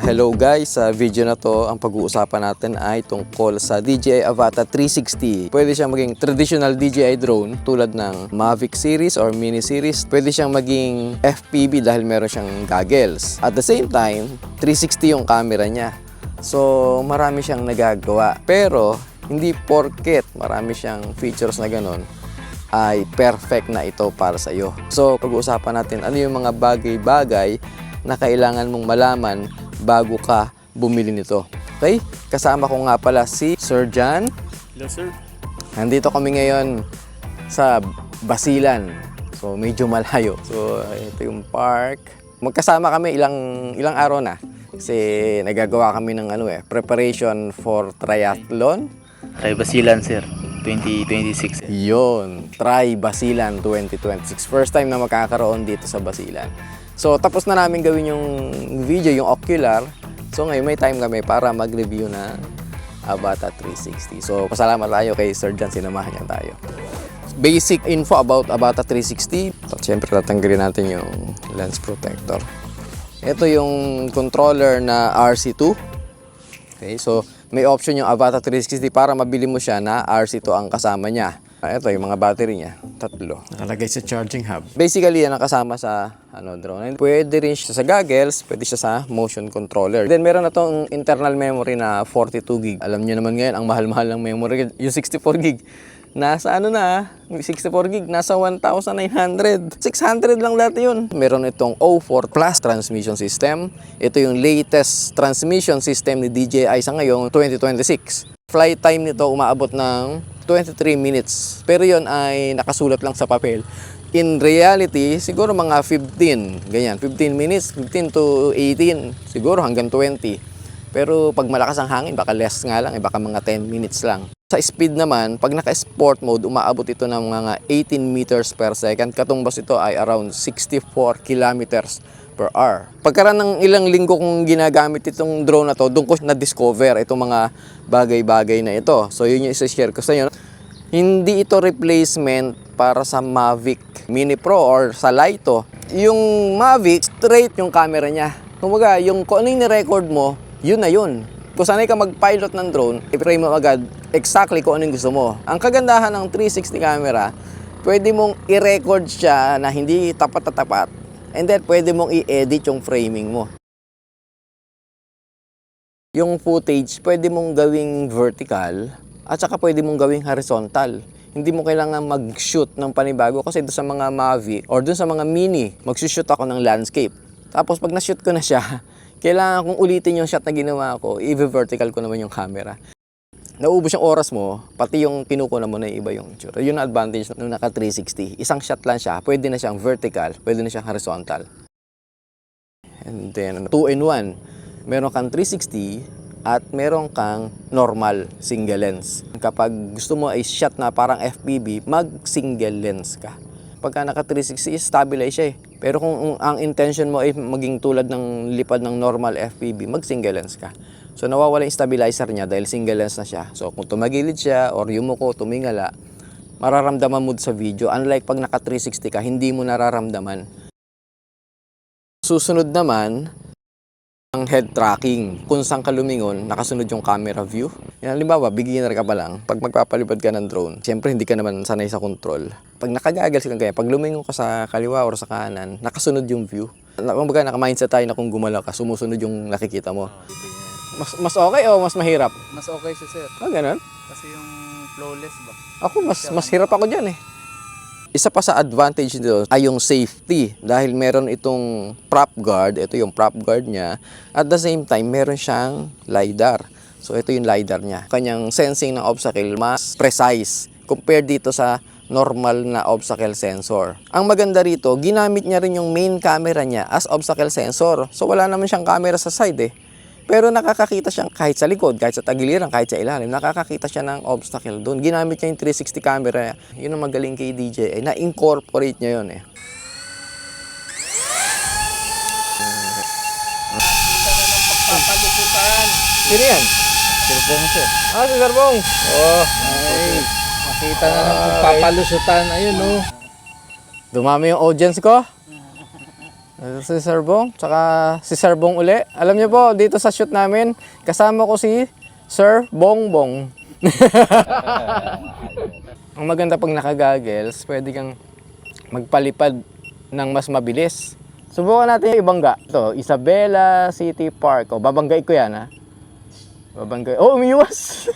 Hello guys, sa video na to, ang pag-uusapan natin ay tungkol sa DJI Avata 360. Pwede siyang maging traditional DJI drone tulad ng Mavic series or mini series. Pwede siyang maging FPV dahil meron siyang goggles. At the same time, 360 yung camera niya. So, marami siyang nagagawa. Pero, hindi porket marami siyang features na ganun, ay perfect na ito para sa iyo. So, pag-uusapan natin ano yung mga bagay-bagay na kailangan mong malaman bago ka bumili nito. Okay? Kasama ko nga pala si Sir John. Hello, sir. Nandito kami ngayon sa Basilan. So, medyo malayo. So, ito yung park. Magkasama kami ilang araw na. Kasi nagagawa kami ng preparation for triathlon. Try Basilan, sir. 2026. Yun, Try Basilan 2026. First time na makakaroon dito sa Basilan. So, tapos na namin gawin yung video, yung ocular. So, ngayon may time kami para mag-review ng Avata 360. So, pasalamat tayo kay Sir John, sinamahan niya tayo. Basic info about Avata 360. So, siyempre, tatanggalin natin yung lens protector. Ito yung controller na RC2. Okay, so may option yung Avata 360 para mabili mo siya na RC2 ang kasama niya. Ito yung mga battery niya, 3. Nakalagay sa charging hub. Basically, yan ang kasama sa drone. Pwede rin siya sa goggles, pwede siya sa motion controller. Then meron na tong internal memory na 42 gig. Alam niyo naman ngayon, ang mahal-mahal ng memory, yung 64 gig. Nasa 64 gig, nasa 1,900. 600 lang dati yun. Meron itong O4 Plus transmission system. Ito yung latest transmission system ni DJI sa ngayong 2026. Flight time nito umaabot ng 23 minutes. Pero yon ay nakasulat lang sa papel. In reality, siguro mga 15, ganyan. 15 minutes, 15 to 18, siguro hanggang 20. Pero pag malakas ang hangin, baka less nga lang, baka mga 10 minutes lang. Sa speed naman, pag naka-sport mode, umaabot ito ng mga 18 meters per second. Katumbas ito ay around 64 kilometers per hour. Pagkaraan ng ilang linggo kong ginagamit itong drone na to, doon ko na-discover itong mga bagay-bagay na ito. So yun yung isa-share ko sa inyo. Hindi ito replacement para sa Mavic Mini Pro or sa Lito. Yung Mavic, straight yung camera niya. Kumbaga, kung ano yung ni-record mo, yun na yun. Kung sanay ka mag-pilot ng drone, i-frame mo agad exactly kung ano yung gusto mo. Ang kagandahan ng 360 camera, pwede mong i-record siya na hindi tapat na tapat. And then, pwede mong i-edit yung framing mo. Yung footage, pwede mong gawing vertical at saka pwede mong gawing horizontal. Hindi mo kailangan mag-shoot ng panibago kasi doon sa mga Mavic or doon sa mga Mini, mag-shoot ako ng landscape. Tapos pag na-shoot ko na siya, kailangan kong ulitin yung shot na ginawa ko, i-vertical ko naman yung camera. Nauubos yung oras mo, pati yung kinukuha mo na iba yung itsura. Yun ang advantage ng naka 360. Isang shot lang siya, pwede na siyang vertical, pwede na siyang horizontal. And then, 2-in-1. Meron kang 360 at meron kang normal single lens. Kapag gusto mo ay shot na parang FPV, mag-single lens ka. Pagka naka 360, stabilize siya eh. Pero kung ang intention mo ay maging tulad ng lipad ng normal FPV, mag-single lens ka. So nawawala yung stabilizer niya dahil single lens na siya. So kung tumagilid siya or yumuko, tumingala, mararamdaman mo sa video. Unlike pag naka 360 ka, hindi mo nararamdaman. Susunod naman, ang head tracking. Kung saan ka lumingon, nakasunod yung camera view. Yan, halimbawa, beginner ka pa lang, pag magpapalipad ka ng drone, siyempre hindi ka naman sanay sa control. Pag nakagagas ka kaya, pag lumingon ka sa kaliwa or sa kanan, nakasunod yung view. Kumbaga, naka-mindset tayo na kung gumalaw ka, sumusunod yung nakikita mo. Mas okay o mas mahirap? Mas okay siya, sir. Ah, ganun? Kasi yung flawless ba? Ako, mas hirap ako dyan eh. Isa pa sa advantage nito ay yung safety. Dahil meron itong prop guard, ito yung prop guard niya. At the same time, meron siyang LiDAR. So, ito yung LiDAR niya. Kanyang sensing ng obstacle mas precise compared dito sa normal na obstacle sensor. Ang maganda rito, ginamit niya rin yung main camera niya as obstacle sensor. So, wala naman siyang camera sa side eh. Pero nakakakita siya kahit sa likod, kahit sa tagiliran, kahit sa ilalim, nakakakita siya ng obstacle doon. Ginamit niya yung 360 camera. Yun ang magaling kay DJI. Na-incorporate niya yun eh. Kita na ng pagpapalusutan. Sino yan? Sir Bong, sir. Ah, si Sir Bong. Oh, Ay, makita na ng pagpapalusutan. Ayun, oh. Dumami yung audience ko. Si Sir Bong, tsaka si Sir Bong uli. Alam niyo po, dito sa shoot namin, kasama ko si Sir Bongbong. Ang maganda pag naka-goggles, pwede kang magpalipad ng mas mabilis. Subukan natin yung ibangga. Ito, Isabela City Park. O, babanggay ko yan, ha? Babanggay. Oh, umiiwas!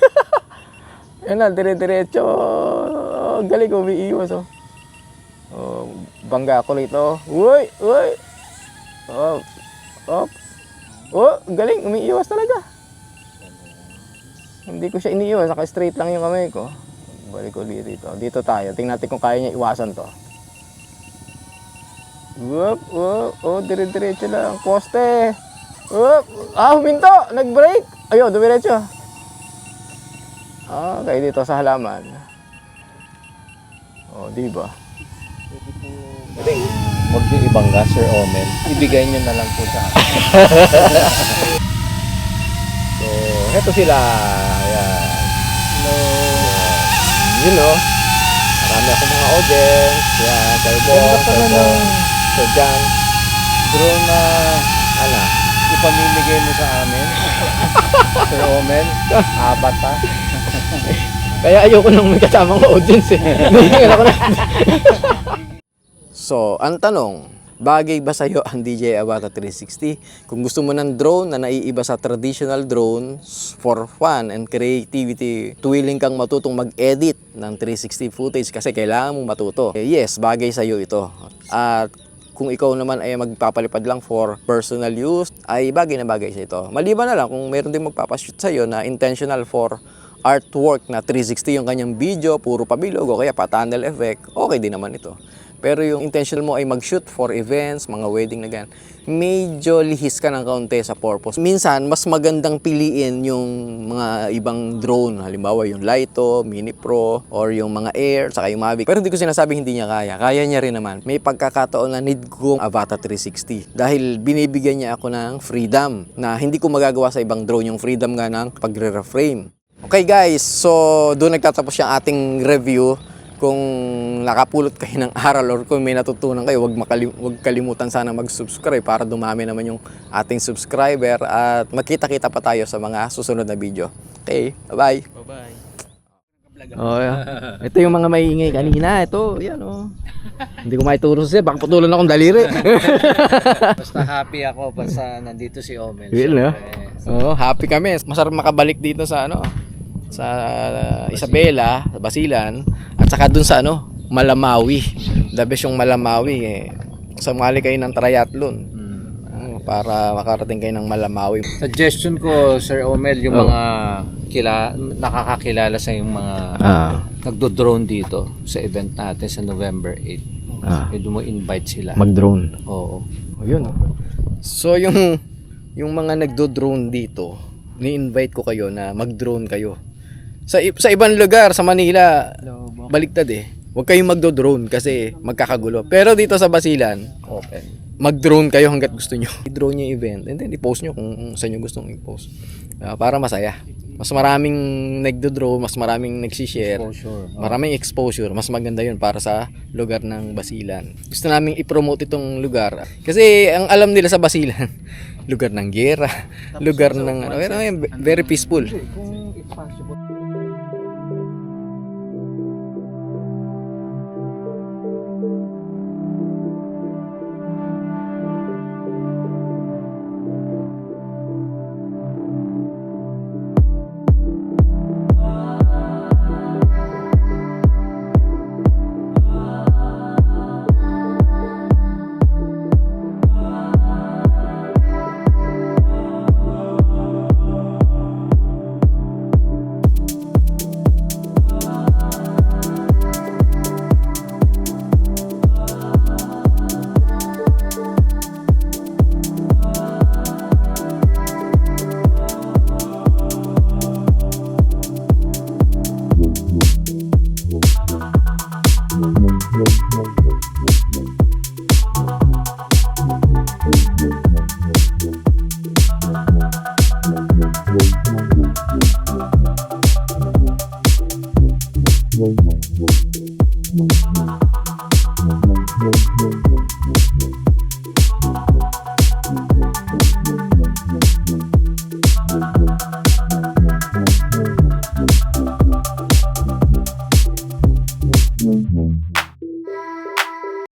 Yan na, dire-diretso. Oh, galing, umiiwas, oh. Oh, bangga ko rito. Uy! Uy! Oh, oh. Oh, galing, umiiwas talaga. Hindi ko siya iniiwas, naka-straight lang yung kamay ko. Balik ko dito. Dito tayo. Tingnan natin kung kaya niya iwasan to. Whoop, whoop. Oh, dire-diretso lang. Poste. Whoop. Ah, huminto. Nag-break. Ayun, dumiretso. Ah, kaya dito sa halaman. Oh, di ba? Huwag niyo ibangga, Sir Omel. Ibigay niyo na lang po sa akin. So, heto sila. Ayan. Hello. You know, marami akong mga audience. Yan, Sir Bong, Ganda pala Sir Bong, Sir Jan. Drone na Ala. ipamimigay mo sa amin. Sir Omel, abat pa. Kaya ayoko nang may kasamang audience eh. Nahihingin ako na. So, ang tanong, bagay ba sa'yo ang DJI Avata 360? Kung gusto mo ng drone na naiiba sa traditional drones for fun and creativity, willing kang matutong mag-edit ng 360 footage kasi kailangan mong matuto. Yes, bagay sa'yo ito. At kung ikaw naman ay magpapalipad lang for personal use, ay bagay na bagay sa ito. Maliban na lang kung meron din magpapashoot sa'yo na intentional for artwork na 360 yung kanyang video, puro pabilog o kaya pa-tunnel effect, okay din naman ito. Pero yung intention mo ay mag-shoot for events, mga wedding na gan, medyo lihis ka ng kaunti sa purpose. Minsan, mas magandang piliin yung mga ibang drone. Halimbawa, yung Lito, Mini Pro, or yung mga Air, saka yung Mavic. Pero hindi ko sinasabing hindi niya kaya. Kaya niya rin naman. May pagkakataon na need kong Avata 360. Dahil binibigyan niya ako ng freedom na hindi ko magagawa sa ibang drone. Yung freedom nga ng pagre-reframe. Okay guys, so doon nagtatapos yung ating review. Kung nakapulot kayo ng aral or kung may natutunan kayo, wag kalimutan sana mag-subscribe para dumami naman yung ating subscriber at magkita-kita pa tayo sa mga susunod na video. Okay, bye-bye. Bye-bye. Oh, yeah. Ito yung mga maiingay kanina. Ito, yan oh. Hindi ko maituro siya, baka putulan akong daliri. Basta happy ako basta nandito si Omel. Well, oh, happy kami. Masarap makabalik dito sa sa Isabela, sa Basilan, at saka dun sa Malamawi. The best yung Malamawi eh. Sumali kayo ng triathlon. Para makarating kayo ng Malamawi. Suggestion ko, Sir Omel, yung mga nakakakilala sa yung mga nagdo-drone dito sa event natin sa November 8. Pwede mo invite sila. Mag-drone. Oo. Ayun. So yung mga nagdo-drone dito, ni-invite ko kayo na mag-drone kayo. Sa ibang lugar, sa Manila, baliktad eh. Huwag kayong magdo-drone kasi magkakagulo. Pero dito sa Basilan, Open. mag-drone kayo hanggat gusto nyo. I-drone yung event and then i-post nyo kung saan nyo gustong i-post. Para masaya. Mas maraming nagdo-drone, mas maraming nagsishare. Exposure. Maraming exposure. Mas maganda yun para sa lugar ng Basilan. Gusto namin i-promote itong lugar. Kasi ang alam nila sa Basilan, lugar ng gera, lugar ng very peaceful. Kung if possible. Wow.